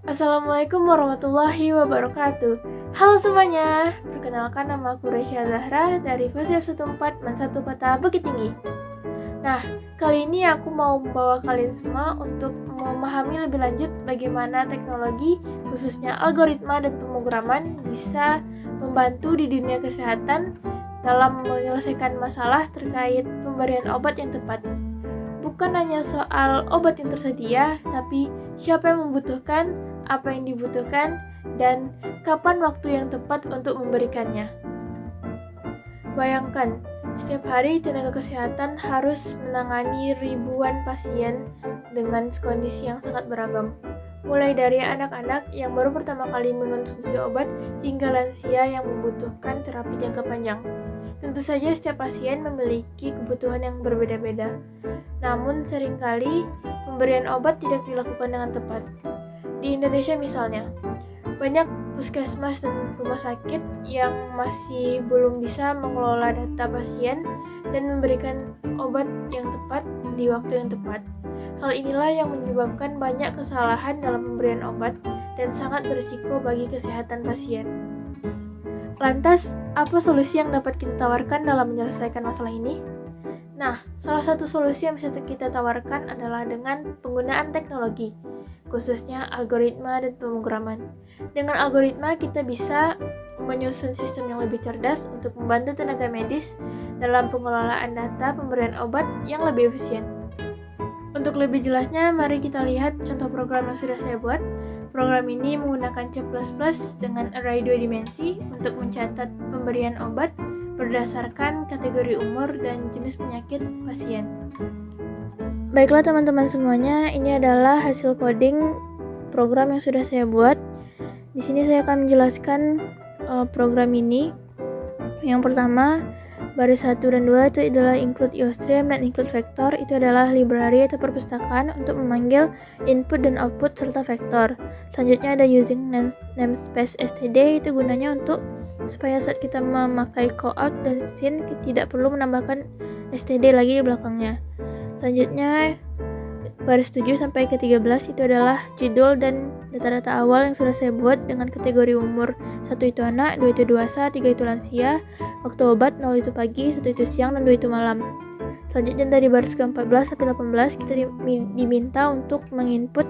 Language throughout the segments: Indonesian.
Assalamualaikum warahmatullahi wabarakatuh. Halo semuanya, perkenalkan nama aku Resya Zahra dari Fasif 14 Man 1 Kota Bukit Tinggi. Nah, kali ini aku mau membawa kalian semua untuk memahami lebih lanjut bagaimana teknologi, khususnya algoritma dan pemrograman bisa membantu di dunia kesehatan dalam menyelesaikan masalah terkait pemberian obat yang tepat. Bukan hanya soal obat yang tersedia, tapi siapa yang membutuhkan, apa yang dibutuhkan, dan kapan waktu yang tepat untuk memberikannya. Bayangkan, setiap hari tenaga kesehatan harus menangani ribuan pasien dengan kondisi yang sangat beragam. Mulai dari anak-anak yang baru pertama kali mengonsumsi obat hingga lansia yang membutuhkan terapi jangka panjang. Tentu saja setiap pasien memiliki kebutuhan yang berbeda-beda. Namun seringkali pemberian obat tidak dilakukan dengan tepat. Di Indonesia misalnya, banyak puskesmas dan rumah sakit yang masih belum bisa mengelola data pasien dan memberikan obat yang tepat di waktu yang tepat. Hal inilah yang menyebabkan banyak kesalahan dalam pemberian obat dan sangat berisiko bagi kesehatan pasien. Lantas, apa solusi yang dapat kita tawarkan dalam menyelesaikan masalah ini? Nah, salah satu solusi yang bisa kita tawarkan adalah dengan penggunaan teknologi, khususnya algoritma dan pemrograman. Dengan algoritma, kita bisa menyusun sistem yang lebih cerdas untuk membantu tenaga medis dalam pengelolaan data pemberian obat yang lebih efisien. Untuk lebih jelasnya, mari kita lihat contoh program yang sudah saya buat. Program ini menggunakan C++ dengan array 2 dimensi untuk mencatat pemberian obat berdasarkan kategori umur dan jenis penyakit pasien. Baiklah teman-teman semuanya, ini adalah hasil coding program yang sudah saya buat. Di sini saya akan menjelaskan program ini. Yang pertama, baris 1 dan 2 itu adalah include iostream dan include vector. Itu adalah library atau perpustakaan untuk memanggil input dan output serta vektor. Selanjutnya ada using namespace std, itu gunanya untuk supaya saat kita memakai callout dan scene tidak perlu menambahkan std lagi di belakangnya. Selanjutnya baris 7 sampai ke 13 itu adalah judul dan data-data awal yang sudah saya buat dengan kategori umur 1 itu anak, 2 itu dewasa, 3 itu lansia, waktu obat 0 itu pagi, 1 itu siang, dan 2 itu malam. Selanjutnya dari baris ke-14 sampai 18 kita diminta untuk menginput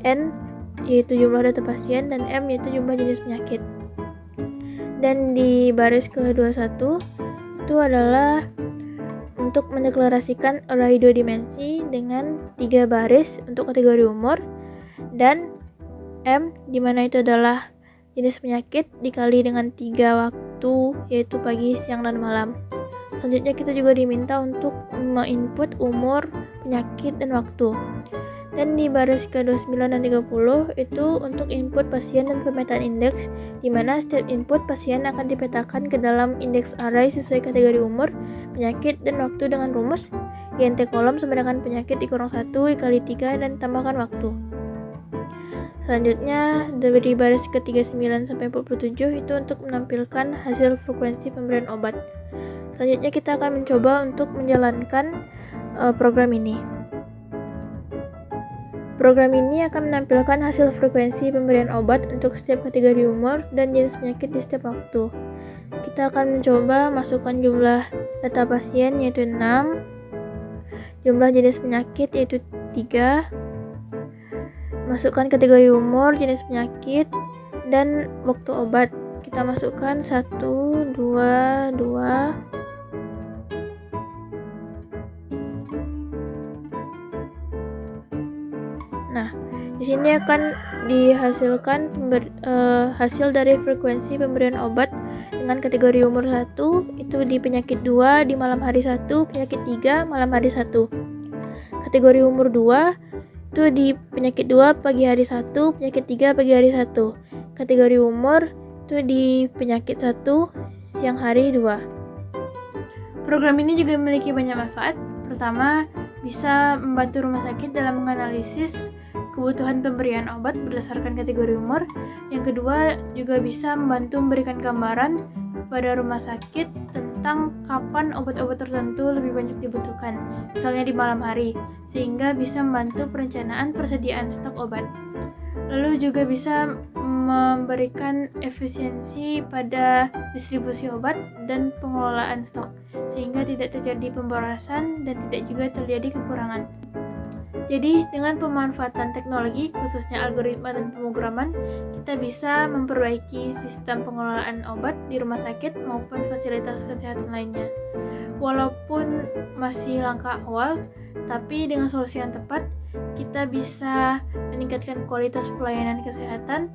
N yaitu jumlah data pasien dan M yaitu jumlah jenis penyakit. Dan di baris ke-21 itu adalah untuk mendeklarasikan array 2 dimensi dengan 3 baris untuk kategori umur dan M dimana itu adalah jenis penyakit dikali dengan 3 waktu yaitu pagi, siang, dan malam. Selanjutnya kita juga diminta untuk menginput umur, penyakit, dan waktu. Dan di baris ke-29 dan 30 itu untuk input pasien dan pemetaan indeks, di mana setiap input pasien akan dipetakan ke dalam indeks array sesuai kategori umur, penyakit, dan waktu dengan rumus INT kolom sama dengan penyakit dikurang 1 dikali 3 dan tambahkan waktu. Selanjutnya dari baris ke-39 sampai 47 itu untuk menampilkan hasil frekuensi pemberian obat. Selanjutnya kita akan mencoba untuk menjalankan program ini. Program ini akan menampilkan hasil frekuensi pemberian obat untuk setiap kategori umur dan jenis penyakit di setiap waktu. Kita akan mencoba masukkan jumlah data pasien yaitu 6, jumlah jenis penyakit yaitu 3, masukkan kategori umur, jenis penyakit, dan waktu obat. Kita masukkan 1, 2, 2. Nah, di sini akan dihasilkan hasil dari frekuensi pemberian obat dengan kategori umur 1 itu di penyakit 2 di malam hari 1, penyakit 3 malam hari 1. Kategori umur 2 itu di penyakit 2 pagi hari 1, penyakit 3 pagi hari 1. Kategori umur itu di penyakit 1 siang hari 2. Program ini juga memiliki banyak manfaat. Pertama, bisa membantu rumah sakit dalam menganalisis kebutuhan pemberian obat berdasarkan kategori umur. Yang kedua, juga bisa membantu memberikan gambaran kepada rumah sakit tentang kapan obat-obat tertentu lebih banyak dibutuhkan, misalnya di malam hari, sehingga bisa membantu perencanaan persediaan stok obat. Lalu juga bisa memberikan efisiensi pada distribusi obat dan pengelolaan stok, sehingga tidak terjadi pemborosan dan tidak juga terjadi kekurangan. Jadi, dengan pemanfaatan teknologi, khususnya algoritma dan pemrograman, kita bisa memperbaiki sistem pengelolaan obat di rumah sakit maupun fasilitas kesehatan lainnya. Walaupun masih langkah awal, tapi dengan solusi yang tepat, kita bisa meningkatkan kualitas pelayanan kesehatan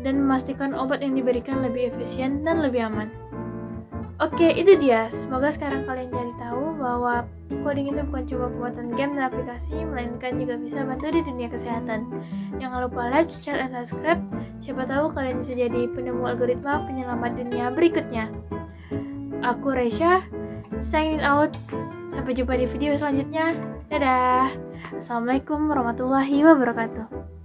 dan memastikan obat yang diberikan lebih efisien dan lebih aman. Oke, itu dia. Semoga sekarang kalian jadi tahu bahwa coding itu bukan cuma pembuatan game dan aplikasi, melainkan juga bisa bantu di dunia kesehatan. Jangan lupa like, share, dan subscribe. Siapa tahu kalian bisa jadi penemu algoritma penyelamat dunia berikutnya. Aku Resya, signing out. Sampai jumpa di video selanjutnya. Dadah. Assalamualaikum warahmatullahi wabarakatuh.